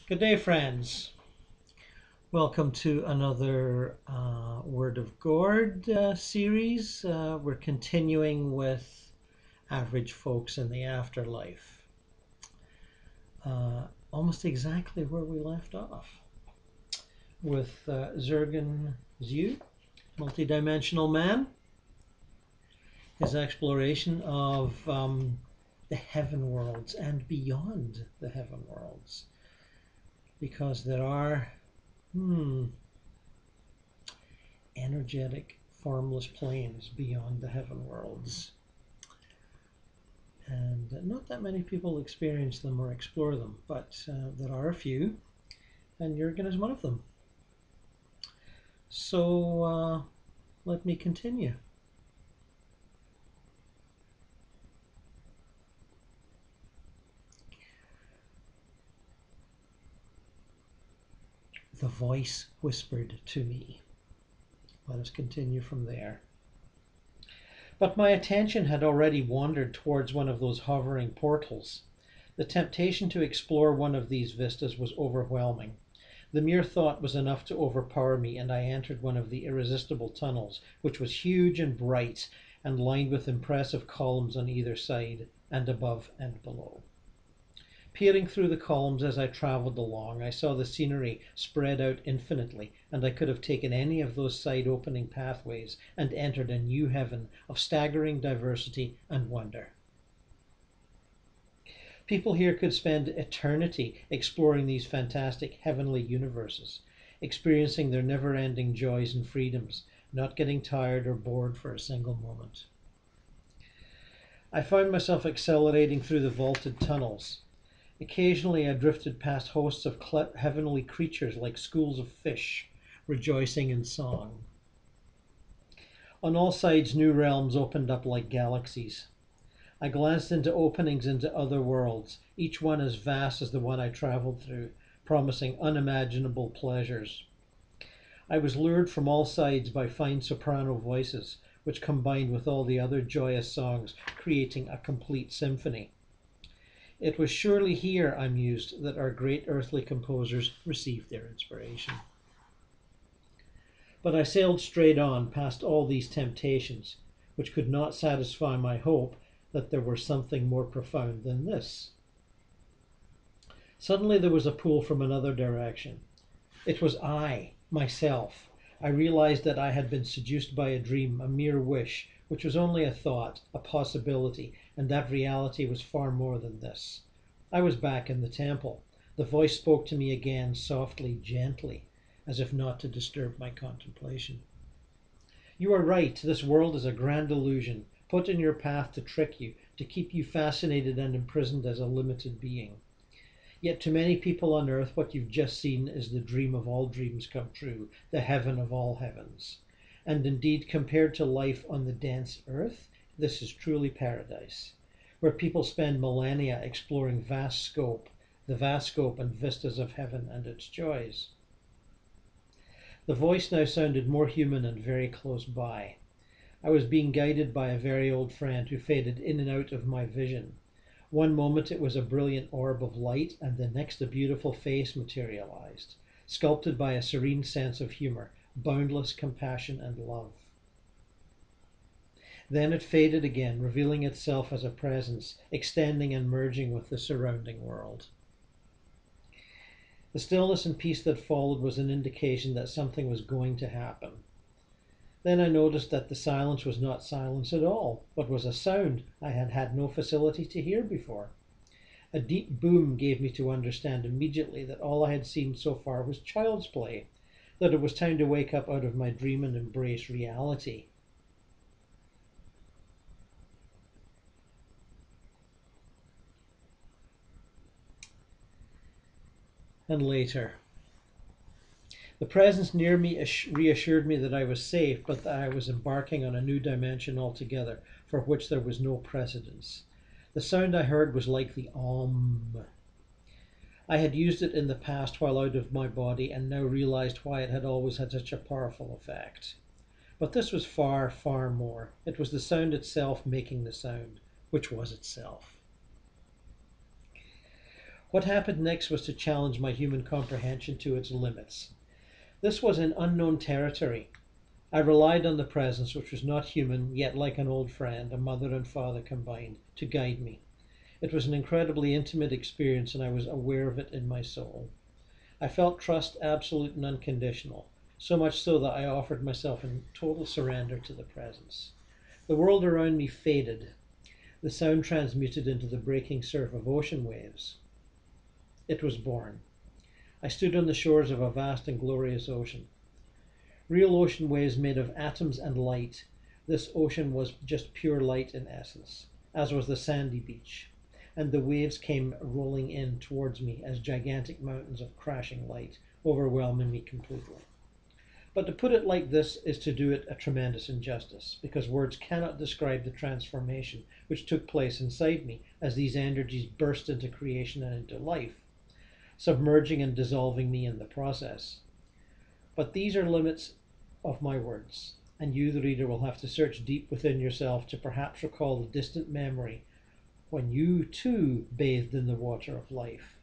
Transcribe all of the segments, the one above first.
Good day, friends. Welcome to another Word of Gord series. We're continuing with average folks in the afterlife. Almost exactly where we left off with Jurgen Ziewe, Multidimensional Man, his exploration of the heaven worlds and beyond the heaven worlds. Because there are energetic, formless planes beyond the heaven worlds. And not that many people experience them or explore them, but there are a few, and Jurgen is one of them. So let me continue. The voice whispered to me. Let us continue from there. But my attention had already wandered towards one of those hovering portals. The temptation to explore one of these vistas was overwhelming. The mere thought was enough to overpower me, and I entered one of the irresistible tunnels, which was huge and bright and lined with impressive columns on either side, and above and below. Peering through the columns as I travelled along, I saw the scenery spread out infinitely, and I could have taken any of those side-opening pathways and entered a new heaven of staggering diversity and wonder. People here could spend eternity exploring these fantastic heavenly universes, experiencing their never-ending joys and freedoms, not getting tired or bored for a single moment. I found myself accelerating through the vaulted tunnels. Occasionally I drifted past hosts of heavenly creatures like schools of fish, rejoicing in song. On all sides new realms opened up like galaxies. I glanced into openings into other worlds, each one as vast as the one I travelled through, promising unimaginable pleasures. I was lured from all sides by fine soprano voices, which combined with all the other joyous songs, creating a complete symphony. It was surely here, I mused, that our great earthly composers received their inspiration. But I sailed straight on past all these temptations, which could not satisfy my hope that there were something more profound than this. Suddenly there was a pull from another direction. It was myself. I realized that I had been seduced by a dream, a mere wish, which was only a thought, a possibility, and that reality was far more than this. I was back in the temple. The voice spoke to me again, softly, gently, as if not to disturb my contemplation. You are right, this world is a grand illusion, put in your path to trick you, to keep you fascinated and imprisoned as a limited being. Yet to many people on earth, what you've just seen is the dream of all dreams come true, the heaven of all heavens. And indeed, compared to life on the dense earth, this is truly paradise, where people spend millennia exploring the vast scope and vistas of heaven and its joys. The voice now sounded more human and very close by. I was being guided by a very old friend who faded in and out of my vision. One moment it was a brilliant orb of light, and the next a beautiful face materialized, sculpted by a serene sense of humor, boundless compassion and love. Then it faded again, revealing itself as a presence, extending and merging with the surrounding world. The stillness and peace that followed was an indication that something was going to happen. Then I noticed that the silence was not silence at all, but was a sound I had had no facility to hear before. A deep boom gave me to understand immediately that all I had seen so far was child's play, that it was time to wake up out of my dream and embrace reality. And later, the presence near me reassured me that I was safe, but that I was embarking on a new dimension altogether, for which there was no precedence. The sound I heard was like the Om. I had used it in the past while out of my body, and now realized why it had always had such a powerful effect. But this was far, far more. It was the sound itself making the sound, which was itself. What happened next was to challenge my human comprehension to its limits. This was in unknown territory. I relied on the presence, which was not human, yet like an old friend, a mother and father combined, to guide me. It was an incredibly intimate experience, and I was aware of it in my soul. I felt trust absolute and unconditional, so much so that I offered myself in total surrender to the presence. The world around me faded, the sound transmuted into the breaking surf of ocean waves. It was born. I stood on the shores of a vast and glorious ocean. Real ocean waves made of atoms and light. This ocean was just pure light in essence, as was the sandy beach, and the waves came rolling in towards me as gigantic mountains of crashing light, overwhelming me completely. But to put it like this is to do it a tremendous injustice, because words cannot describe the transformation which took place inside me as these energies burst into creation and into life, submerging and dissolving me in the process. But these are limits of my words, and you, the reader, will have to search deep within yourself to perhaps recall the distant memory when you too bathed in the water of life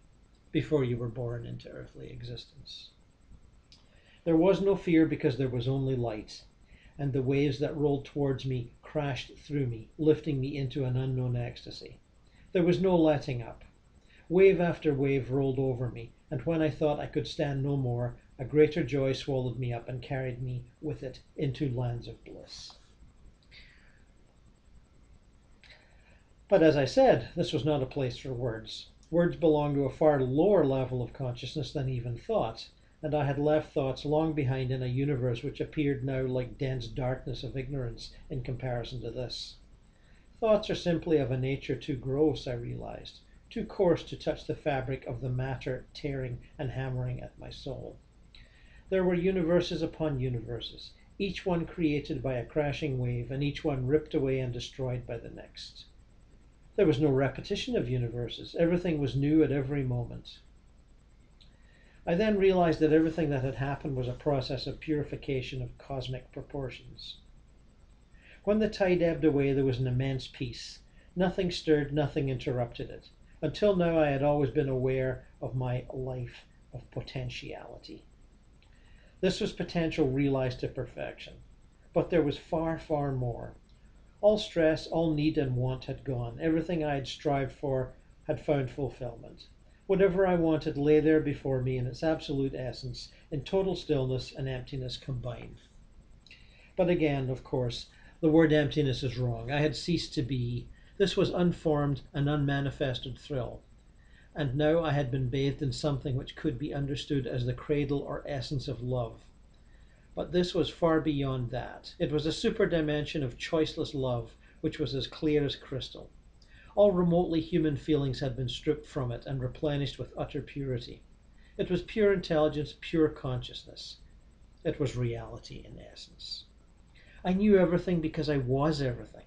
before you were born into earthly existence. There was no fear because there was only light, and the waves that rolled towards me crashed through me, lifting me into an unknown ecstasy. There was no letting up. Wave after wave rolled over me, and when I thought I could stand no more, a greater joy swallowed me up and carried me with it into lands of bliss. But as I said, this was not a place for words. Words belong to a far lower level of consciousness than even thought, and I had left thoughts long behind in a universe which appeared now like dense darkness of ignorance in comparison to this. Thoughts are simply of a nature too gross, I realized, too coarse to touch the fabric of the matter tearing and hammering at my soul. There were universes upon universes, each one created by a crashing wave, and each one ripped away and destroyed by the next. There was no repetition of universes. Everything was new at every moment. I then realized that everything that had happened was a process of purification of cosmic proportions. When the tide ebbed away, there was an immense peace. Nothing stirred, nothing interrupted it. Until now, I had always been aware of my life of potentiality. This was potential realized to perfection. But there was far, far more. All stress, all need and want had gone. Everything I had strived for had found fulfillment. Whatever I wanted lay there before me in its absolute essence, in total stillness and emptiness combined. But again, of course, the word emptiness is wrong. I had ceased to be. This was unformed and unmanifested thrill. And now I had been bathed in something which could be understood as the cradle or essence of love. But this was far beyond that. It was a superdimension of choiceless love, which was as clear as crystal. All remotely human feelings had been stripped from it and replenished with utter purity. It was pure intelligence, pure consciousness. It was reality in essence. I knew everything because I was everything.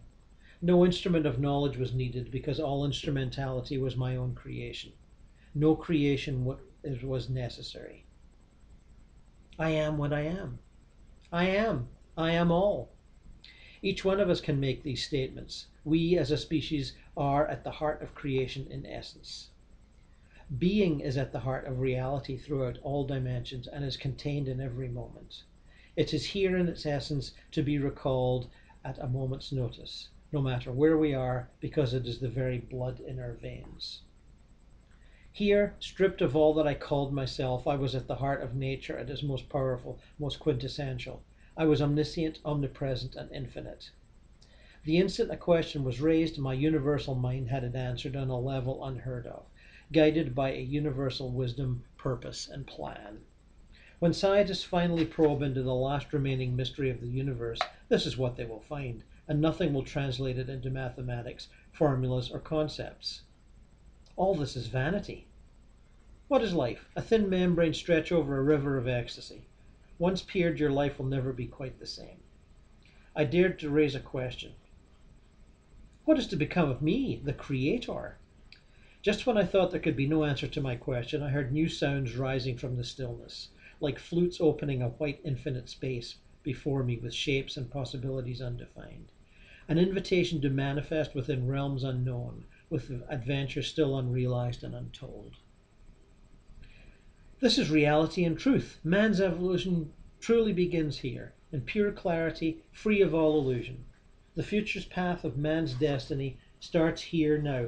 No instrument of knowledge was needed because all instrumentality was my own creation. No creation was necessary. I am what I am. I am. I am all. Each one of us can make these statements. We as a species are at the heart of creation in essence. Being is at the heart of reality throughout all dimensions and is contained in every moment. It is here in its essence to be recalled at a moment's notice, no matter where we are, because it is the very blood in our veins. Here, stripped of all that I called myself, I was at the heart of nature at its most powerful, most quintessential. I was omniscient, omnipresent, and infinite. The instant a question was raised, my universal mind had it answered on a level unheard of, guided by a universal wisdom, purpose, and plan. When scientists finally probe into the last remaining mystery of the universe, this is what they will find, and nothing will translate it into mathematics, formulas, or concepts. All this is vanity. What is life? A thin membrane stretched over a river of ecstasy. Once pierced, your life will never be quite the same. I dared to raise a question. What is to become of me, the creator? Just when I thought there could be no answer to my question, I heard new sounds rising from the stillness, like flutes opening a white infinite space before me with shapes and possibilities undefined. An invitation to manifest within realms unknown, with adventures still unrealized and untold. This is reality and truth. Man's evolution truly begins here, in pure clarity, free of all illusion. The future's path of man's destiny starts here now,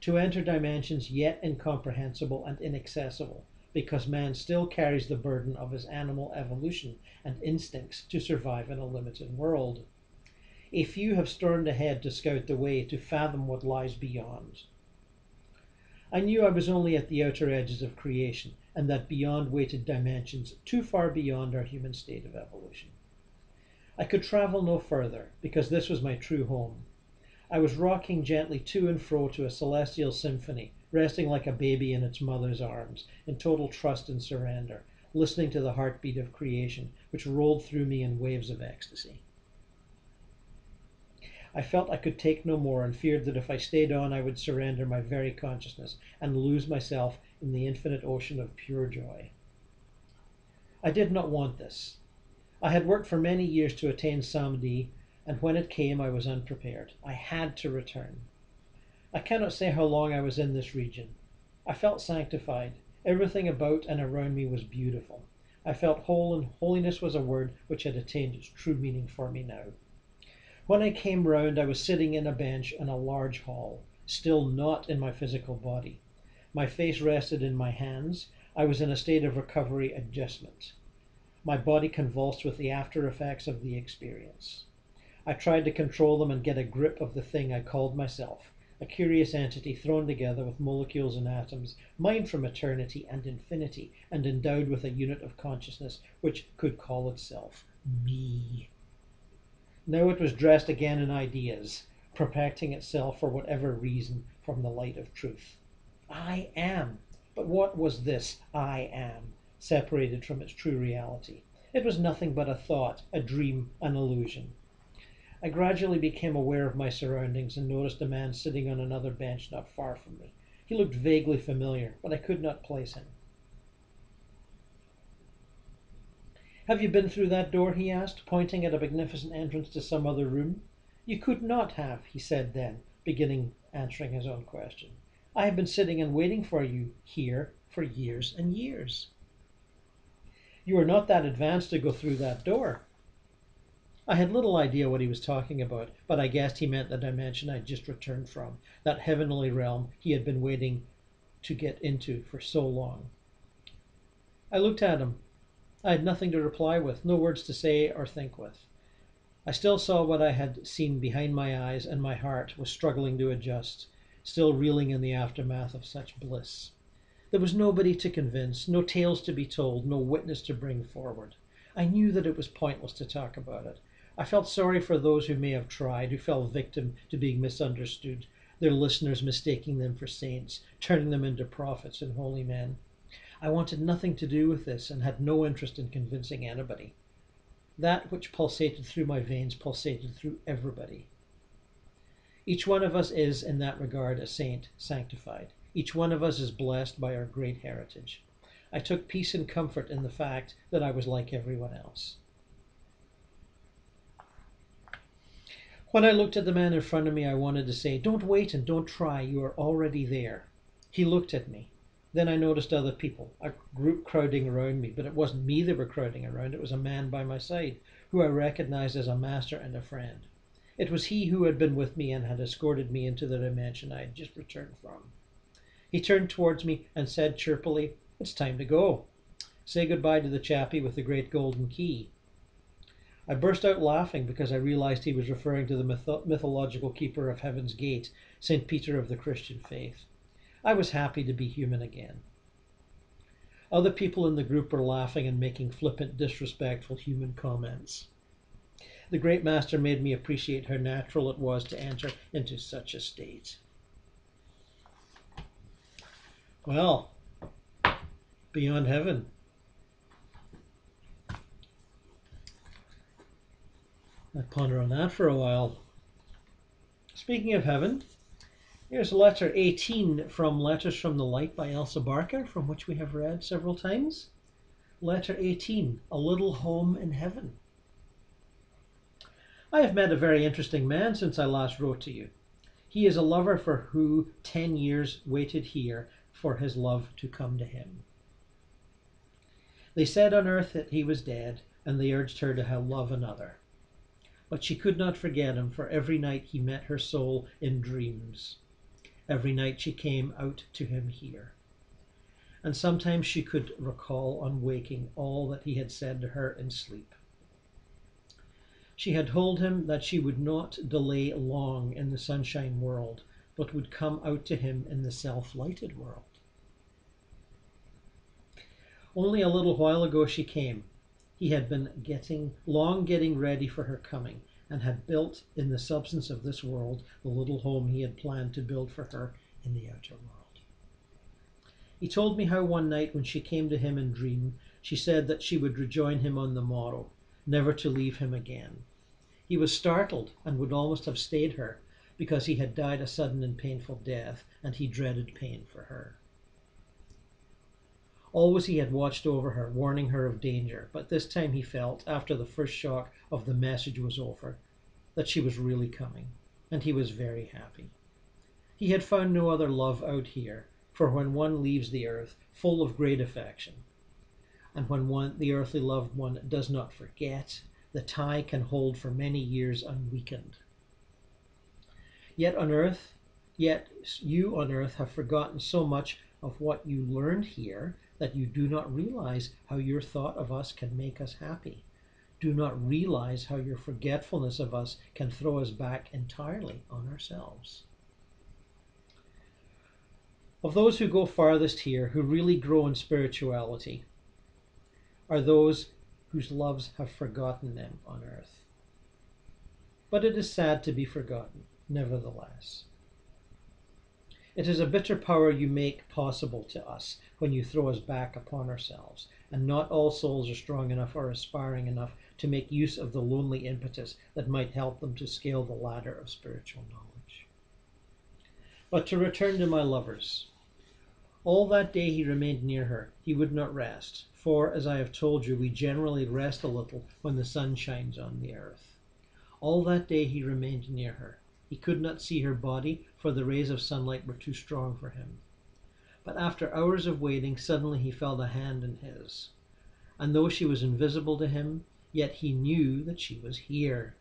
to enter dimensions yet incomprehensible and inaccessible, because man still carries the burden of his animal evolution and instincts to survive in a limited world. A few have stormed ahead to scout the way to fathom what lies beyond. I knew I was only at the outer edges of creation, and that beyond waited dimensions too far beyond our human state of evolution. I could travel no further, because this was my true home. I was rocking gently to and fro to a celestial symphony, resting like a baby in its mother's arms, in total trust and surrender, listening to the heartbeat of creation, which rolled through me in waves of ecstasy. I felt I could take no more, and feared that if I stayed on I would surrender my very consciousness and lose myself in the infinite ocean of pure joy. I did not want this. I had worked for many years to attain Samadhi, and when it came I was unprepared. I had to return. I cannot say how long I was in this region. I felt sanctified. Everything about and around me was beautiful. I felt whole, and holiness was a word which had attained its true meaning for me now. When I came round, I was sitting in a bench in a large hall, still not in my physical body. My face rested in my hands. I was in a state of recovery adjustment. My body convulsed with the after effects of the experience. I tried to control them and get a grip of the thing I called myself, a curious entity thrown together with molecules and atoms, mined from eternity and infinity, and endowed with a unit of consciousness which could call itself me. Now it was dressed again in ideas, protecting itself for whatever reason from the light of truth. I am. But what was this I am, separated from its true reality? It was nothing but a thought, a dream, an illusion. I gradually became aware of my surroundings and noticed a man sitting on another bench not far from me. He looked vaguely familiar, but I could not place him. "Have you been through that door?" he asked, pointing at a magnificent entrance to some other room. "You could not have," he said then, beginning answering his own question. "I have been sitting and waiting for you here for years and years." "You are not that advanced to go through that door." I had little idea what he was talking about, but I guessed he meant the dimension I had just returned from, that heavenly realm he had been waiting to get into for so long. I looked at him. I had nothing to reply with, no words to say or think with. I still saw what I had seen behind my eyes, and my heart was struggling to adjust, still reeling in the aftermath of such bliss. There was nobody to convince, no tales to be told, no witness to bring forward. I knew that it was pointless to talk about it. I felt sorry for those who may have tried, who fell victim to being misunderstood, their listeners mistaking them for saints, turning them into prophets and holy men. I wanted nothing to do with this, and had no interest in convincing anybody. That which pulsated through my veins pulsated through everybody. Each one of us is, in that regard, a saint, sanctified. Each one of us is blessed by our great heritage. I took peace and comfort in the fact that I was like everyone else. When I looked at the man in front of me, I wanted to say, "Don't wait and don't try, you are already there." He looked at me. Then I noticed other people, a group crowding around me, but it wasn't me they were crowding around, it was a man by my side, who I recognized as a master and a friend. It was he who had been with me and had escorted me into the dimension I had just returned from. He turned towards me and said chirpily, "It's time to go. Say goodbye to the chappie with the great golden key." I burst out laughing because I realized he was referring to the mythological keeper of Heaven's Gate, St. Peter of the Christian faith. I was happy to be human again. Other people in the group were laughing and making flippant, disrespectful human comments. The great master made me appreciate how natural it was to enter into such a state. Well, beyond heaven. I'd ponder on that for a while. Speaking of heaven, here's letter 18 from Letters from the Light by Elsa Barker, from which we have read several times. Letter 18, A Little Home in Heaven. I have met a very interesting man since I last wrote to you. He is a lover for who 10 years waited here for his love to come to him. They said on earth that he was dead, and they urged her to love another. But she could not forget him, for every night he met her soul in dreams. Every night she came out to him here. And sometimes she could recall on waking all that he had said to her in sleep. She had told him that she would not delay long in the sunshine world, but would come out to him in the self-lighted world. Only a little while ago she came. He had been getting ready for her coming, and had built in the substance of this world the little home he had planned to build for her in the outer world. He told me how one night when she came to him in dream, she said that she would rejoin him on the morrow, never to leave him again. He was startled and would almost have stayed her, because he had died a sudden and painful death, and he dreaded pain for her. Always he had watched over her, warning her of danger, but this time he felt, after the first shock of the message was over, that she was really coming, and he was very happy. He had found no other love out here, for when one leaves the earth, full of great affection, and when the earthly loved one does not forget, the tie can hold for many years unweakened. Yet you on earth have forgotten so much of what you learned here that you do not realize how your thought of us can make us happy. Do not realize how your forgetfulness of us can throw us back entirely on ourselves. Of those who go farthest here, who really grow in spirituality, are those whose loves have forgotten them on earth. But it is sad to be forgotten, nevertheless. It is a bitter power you make possible to us when you throw us back upon ourselves, and not all souls are strong enough or aspiring enough to make use of the lonely impetus that might help them to scale the ladder of spiritual knowledge. But to return to my lovers. All that day he remained near her. He would not rest, for, as I have told you, we generally rest a little when the sun shines on the earth. All that day he remained near her. He could not see her body, for the rays of sunlight were too strong for him. But after hours of waiting, suddenly he felt a hand in his. And though she was invisible to him, yet he knew that she was here.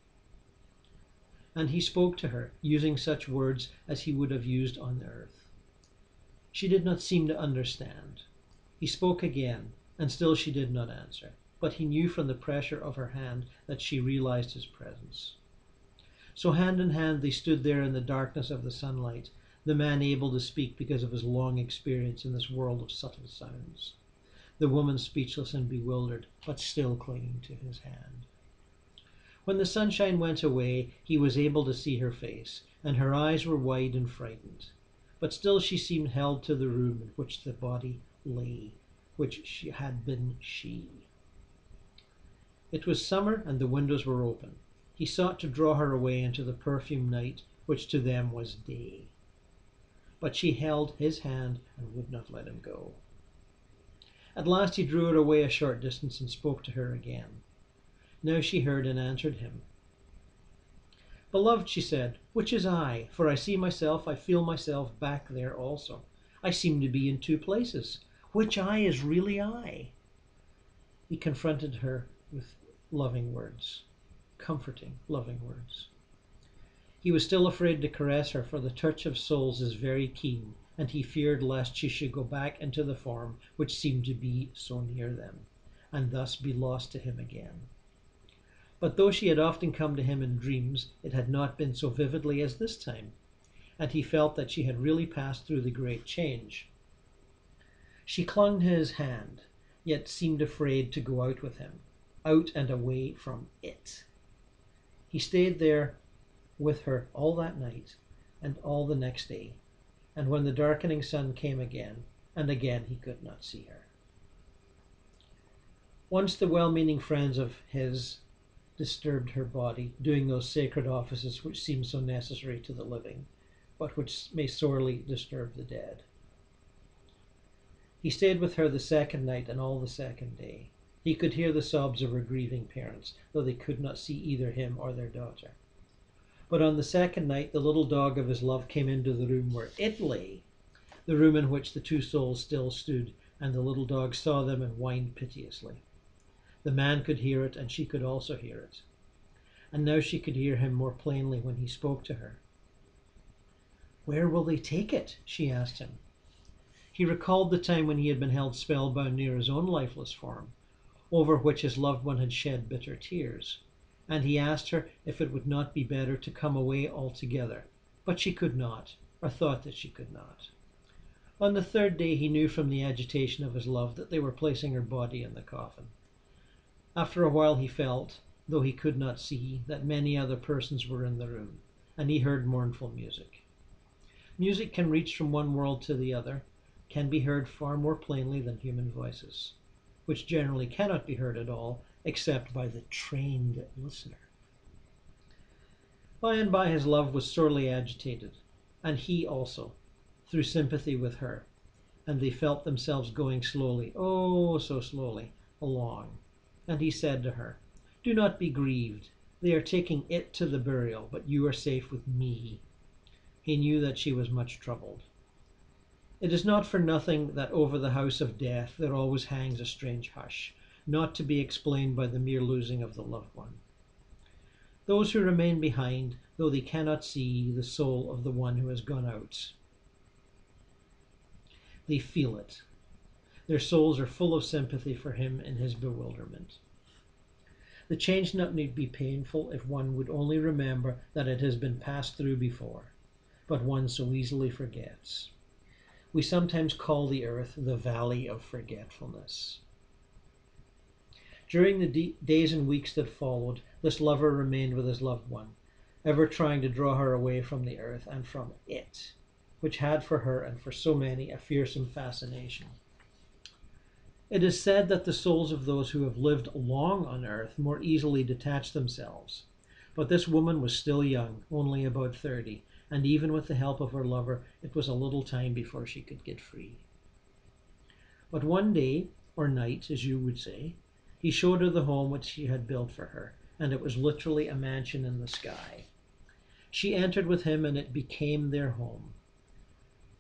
And he spoke to her, using such words as he would have used on the earth. She did not seem to understand. He spoke again, and still she did not answer. But he knew from the pressure of her hand that she realized his presence. So hand in hand they stood there in the darkness of the sunlight, the man able to speak because of his long experience in this world of subtle sounds, the woman speechless and bewildered, but still clinging to his hand. When the sunshine went away, he was able to see her face, and her eyes were wide and frightened. But still she seemed held to the room in which the body lay, which had been she. It was summer, and the windows were open. He sought to draw her away into the perfumed night, which to them was day. But she held his hand and would not let him go. At last he drew her away a short distance and spoke to her again. Now she heard and answered him. "Beloved," she said, "which is I? For I see myself, I feel myself back there also. I seem to be in two places. Which I is really I?" He confronted her with loving words. Comforting, loving words. He was still afraid to caress her, for the touch of souls is very keen, and he feared lest she should go back into the form which seemed to be so near them, and thus be lost to him again. But though she had often come to him in dreams, it had not been so vividly as this time, and he felt that she had really passed through the great change. She clung to his hand, yet seemed afraid to go out with him, out and away from it. He stayed there with her all that night and all the next day, and when the darkening sun came again, and again he could not see her. Once the well-meaning friends of his disturbed her body, doing those sacred offices which seem so necessary to the living, but which may sorely disturb the dead. He stayed with her the second night and all the second day. He could hear the sobs of her grieving parents, though they could not see either him or their daughter. But on the second night, the little dog of his love came into the room where it lay, the room in which the two souls still stood, and the little dog saw them and whined piteously. The man could hear it, and she could also hear it. And now she could hear him more plainly when he spoke to her. "Where will they take it?" she asked him. He recalled the time when he had been held spellbound near his own lifeless form, over which his loved one had shed bitter tears, and he asked her if it would not be better to come away altogether, but she could not, or thought that she could not. On the third day he knew from the agitation of his love that they were placing her body in the coffin. After a while he felt, though he could not see, that many other persons were in the room, and he heard mournful music. Music can reach from one world to the other, can be heard far more plainly than human voices, which generally cannot be heard at all except by the trained listener. By and by his love was sorely agitated, and he also, through sympathy with her, and they felt themselves going slowly, oh so slowly, along. And he said to her, "Do not be grieved. They are taking it to the burial, but you are safe with me." He knew that she was much troubled. It is not for nothing that over the house of death there always hangs a strange hush, not to be explained by the mere losing of the loved one. Those who remain behind, though they cannot see the soul of the one who has gone out, they feel it. Their souls are full of sympathy for him in his bewilderment. The change need not be painful if one would only remember that it has been passed through before, but one so easily forgets. We sometimes call the earth the valley of forgetfulness. During the days and weeks that followed, this lover remained with his loved one, ever trying to draw her away from the earth and from it, which had for her and for so many a fearsome fascination. It is said that the souls of those who have lived long on earth more easily detach themselves, but this woman was still young, only about 30, and even with the help of her lover, it was a little time before she could get free. But one day, or night, as you would say, he showed her the home which he had built for her, and it was literally a mansion in the sky. She entered with him, and it became their home.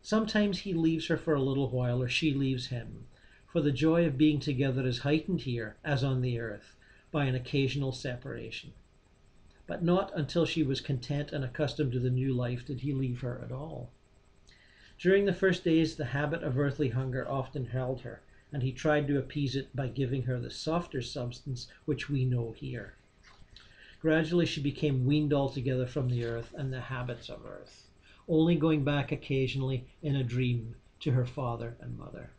Sometimes he leaves her for a little while, or she leaves him, for the joy of being together is heightened here, as on the earth, by an occasional separation. But not until she was content and accustomed to the new life did he leave her at all. During the first days, the habit of earthly hunger often held her, and he tried to appease it by giving her the softer substance which we know here. Gradually she became weaned altogether from the earth and the habits of earth, only going back occasionally in a dream to her father and mother.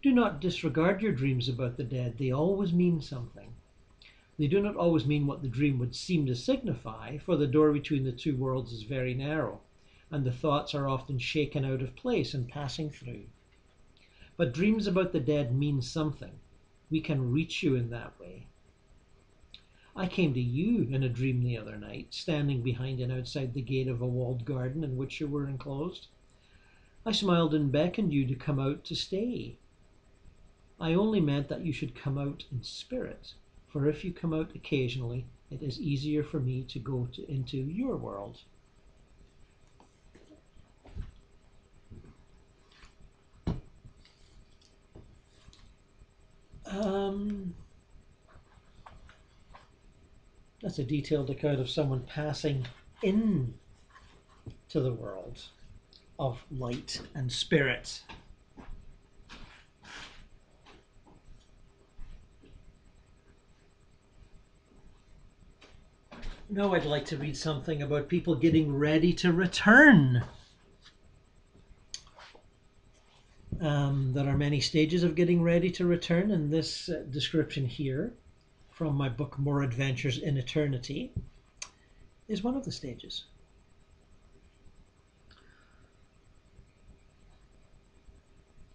Do not disregard your dreams about the dead. They always mean something. They do not always mean what the dream would seem to signify, for the door between the two worlds is very narrow, and the thoughts are often shaken out of place and passing through. But dreams about the dead mean something. We can reach you in that way. I came to you in a dream the other night, standing behind and outside the gate of a walled garden in which you were enclosed. I smiled and beckoned you to come out to stay. I only meant that you should come out in spirit, for if you come out occasionally, it is easier for me to go into your world. That's a detailed account of someone passing in to the world of light and spirit. Now I'd like to read something about people getting ready to return. There are many stages of getting ready to return, and this description here from my book More Adventures in Eternity is one of the stages.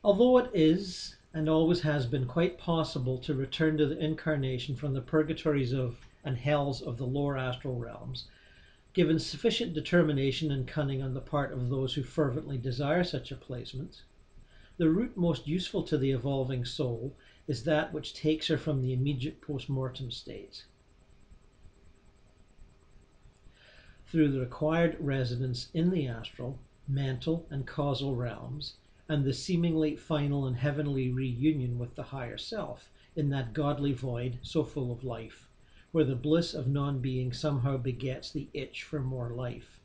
Although it is and always has been quite possible to return to the incarnation from the purgatories of and hells of the lower astral realms, given sufficient determination and cunning on the part of those who fervently desire such a placement, the route most useful to the evolving soul is that which takes her from the immediate post-mortem state, through the required residence in the astral, mental, and causal realms, and the seemingly final and heavenly reunion with the higher self in that godly void so full of life, where the bliss of non-being somehow begets the itch for more life.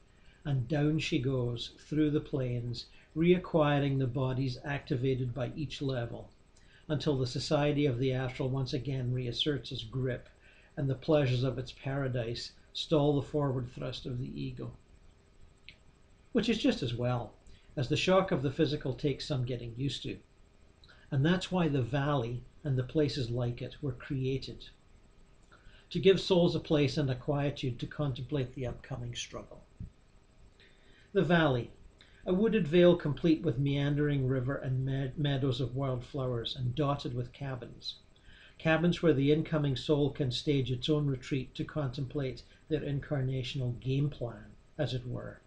And down she goes through the planes, reacquiring the bodies activated by each level, until the society of the astral once again reasserts its grip, and the pleasures of its paradise stall the forward thrust of the ego. Which is just as well, as the shock of the physical takes some getting used to. And that's why the valley and the places like it were created, to give souls a place and a quietude to contemplate the upcoming struggle. The valley, a wooded vale complete with meandering river and meadows of wild flowers and dotted with cabins. Cabins where the incoming soul can stage its own retreat to contemplate their incarnational game plan, as it were.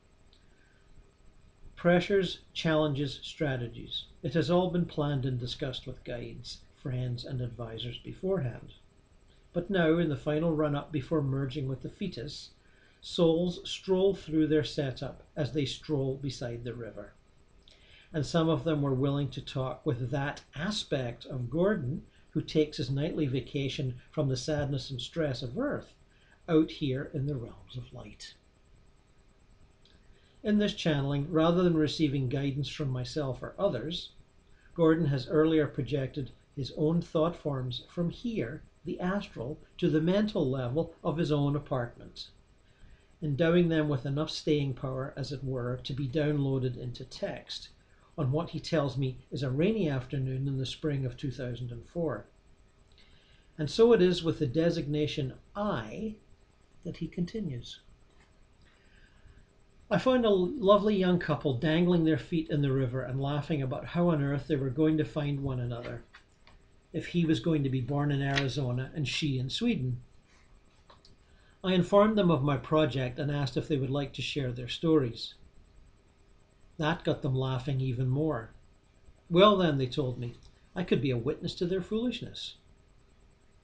Pressures, challenges, strategies. It has all been planned and discussed with guides, friends, and advisors beforehand. But now, in the final run-up before merging with the fetus, souls stroll through their setup as they stroll beside the river. And some of them were willing to talk with that aspect of Gordon, who takes his nightly vacation from the sadness and stress of Earth, out here in the realms of light. In this channeling, rather than receiving guidance from myself or others, Gordon has earlier projected his own thought forms from here, the astral, to the mental level of his own apartment, endowing them with enough staying power, as it were, to be downloaded into text on what he tells me is a rainy afternoon in the spring of 2004. And so it is with the designation I that he continues. I found a lovely young couple dangling their feet in the river and laughing about how on earth they were going to find one another if he was going to be born in Arizona and she in Sweden. I informed them of my project and asked if they would like to share their stories. That got them laughing even more. Well then, they told me, I could be a witness to their foolishness.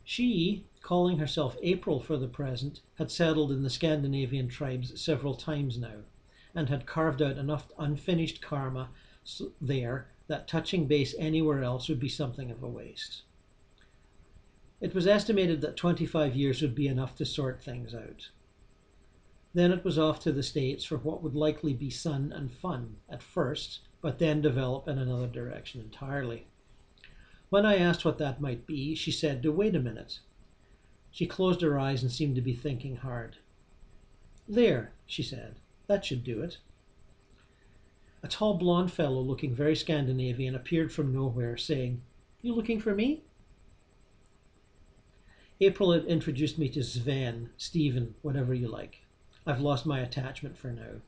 She, calling herself April for the present, had settled in the Scandinavian tribes several times now, and had carved out enough unfinished karma there that touching base anywhere else would be something of a waste. It was estimated that 25 years would be enough to sort things out. Then it was off to the States for what would likely be sun and fun at first, but then develop in another direction entirely. When I asked what that might be, she said to wait a minute. She closed her eyes and seemed to be thinking hard. There, she said, that should do it. A tall blonde fellow looking very Scandinavian appeared from nowhere, saying, "You looking for me?" April had introduced me to Sven, Stephen, whatever you like. I've lost my attachment for now,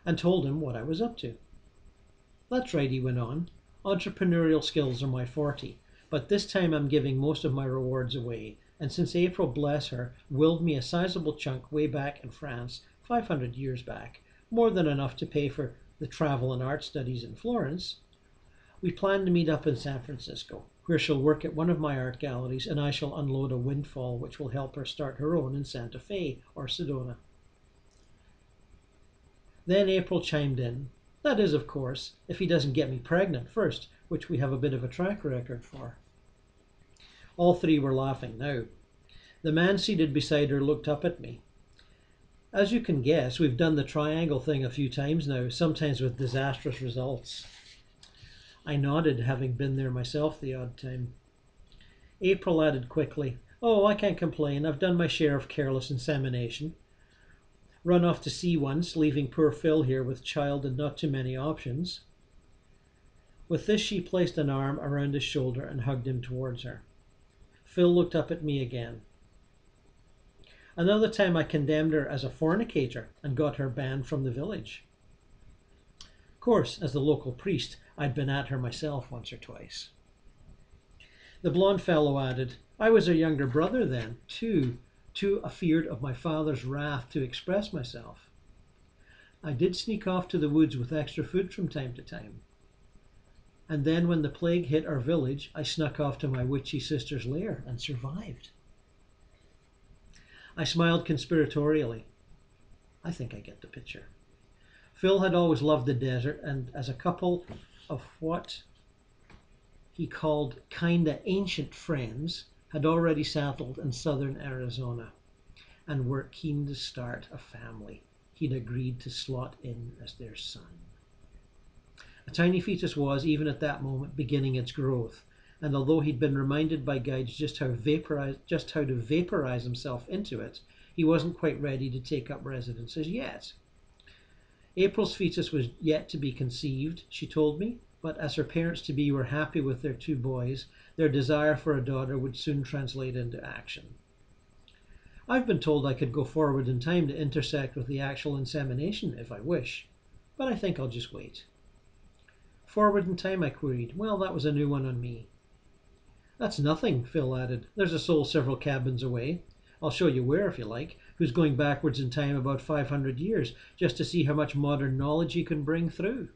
and told him what I was up to. That's right, he went on. Entrepreneurial skills are my forte, but this time I'm giving most of my rewards away, and since April, bless her, willed me a sizable chunk way back in France, 500 years back, more than enough to pay for the travel and art studies in Florence, we plan to meet up in San Francisco, where she'll work at one of my art galleries and I shall unload a windfall which will help her start her own in Santa Fe or Sedona. Then April chimed in. That is, of course, if he doesn't get me pregnant first, which we have a bit of a track record for. All three were laughing now. The man seated beside her looked up at me. As you can guess, we've done the triangle thing a few times now, sometimes with disastrous results. I nodded, having been there myself the odd time. April added quickly, "Oh, I can't complain. I've done my share of careless insemination. Run off to sea once, leaving poor Phil here with child and not too many options." With this she placed an arm around his shoulder and hugged him towards her. Phil looked up at me again. Another time I condemned her as a fornicator and got her banned from the village. Of course, as the local priest, I'd been at her myself once or twice. The blond fellow added, "I was her younger brother then, too afeard of my father's wrath to express myself. I did sneak off to the woods with extra food from time to time. And then when the plague hit our village, I snuck off to my witchy sister's lair and survived." I smiled conspiratorially. I think I get the picture. Phil had always loved the desert, and as a couple, of what he called kinda ancient friends had already settled in southern Arizona and were keen to start a family he'd agreed to slot in as their son. A tiny fetus was, even at that moment, beginning its growth, and although he'd been reminded by guides just how to vaporize himself into it, he wasn't quite ready to take up residence as yet. April's fetus was yet to be conceived, she told me, but as her parents-to-be were happy with their 2 boys, their desire for a daughter would soon translate into action. I've been told I could go forward in time to intersect with the actual insemination if I wish, but I think I'll just wait. Forward in time, I queried. Well, that was a new one on me. That's nothing, Phil added. There's a soul several cabins away. I'll show you where if you like, who's going backwards in time about 500 years, just to see how much modern knowledge he can bring through.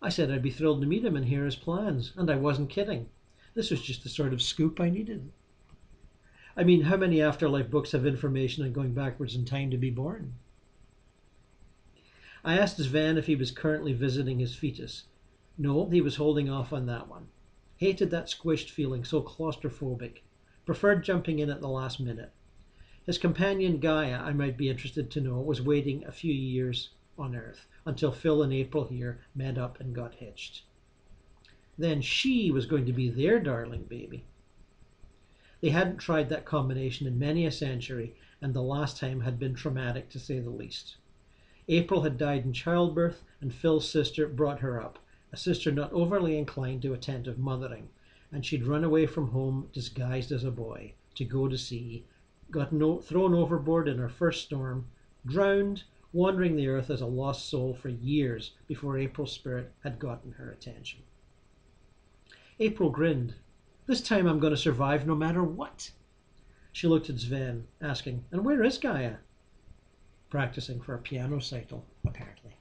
I said I'd be thrilled to meet him and hear his plans, and I wasn't kidding. This was just the sort of scoop I needed. I mean, how many Afterlife books have information on going backwards in time to be born? I asked Sven if he was currently visiting his fetus. No, he was holding off on that one. Hated that squished feeling, so claustrophobic. Preferred jumping in at the last minute. His companion Gaia, I might be interested to know, was waiting a few years on Earth until Phil and April here met up and got hitched. Then she was going to be their darling baby. They hadn't tried that combination in many a century, and the last time had been traumatic to say the least. April had died in childbirth, and Phil's sister brought her up, a sister not overly inclined to attentive mothering, and she'd run away from home disguised as a boy to go to sea, got thrown overboard in her first storm, drowned, wandering the earth as a lost soul for years before April's spirit had gotten her attention. April grinned. This time I'm going to survive no matter what. She looked at Sven, asking, and where is Gaia? Practicing for a piano recital, apparently.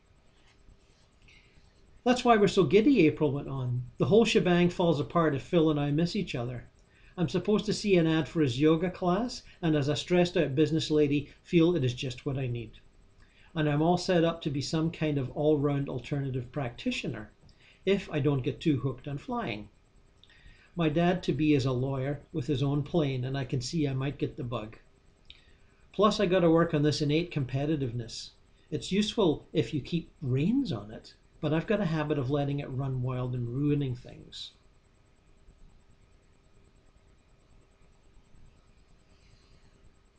That's why we're so giddy, April went on. The whole shebang falls apart if Phil and I miss each other. I'm supposed to see an ad for his yoga class, and as a stressed-out business lady, feel it is just what I need. And I'm all set up to be some kind of all-round alternative practitioner, if I don't get too hooked on flying. My dad-to-be is a lawyer with his own plane, and I can see I might get the bug. Plus, I got to work on this innate competitiveness. It's useful if you keep reins on it, but I've got a habit of letting it run wild and ruining things.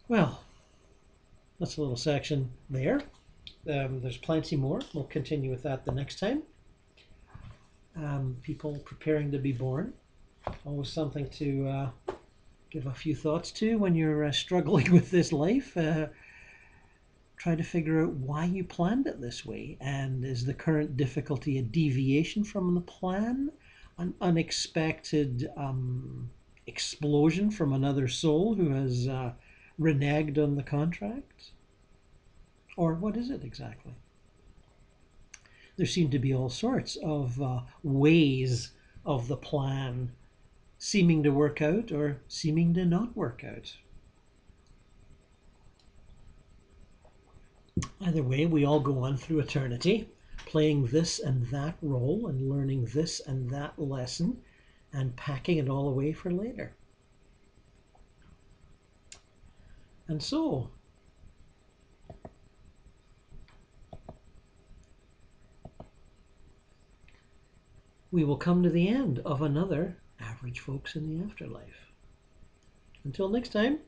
Well, that's a little section there. There's plenty more. We'll continue with that the next time. People preparing to be born. Always something to give a few thoughts to when you're struggling with this life. Try to figure out why you planned it this way, and is the current difficulty a deviation from the plan, an unexpected explosion from another soul who has reneged on the contract? Or what is it exactly? There seem to be all sorts of ways of the plan seeming to work out or seeming to not work out. Either way, we all go on through eternity, playing this and that role and learning this and that lesson and packing it all away for later. And so, we will come to the end of another Average Folks in the Afterlife. Until next time,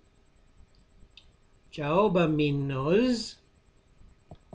ciao bambinos.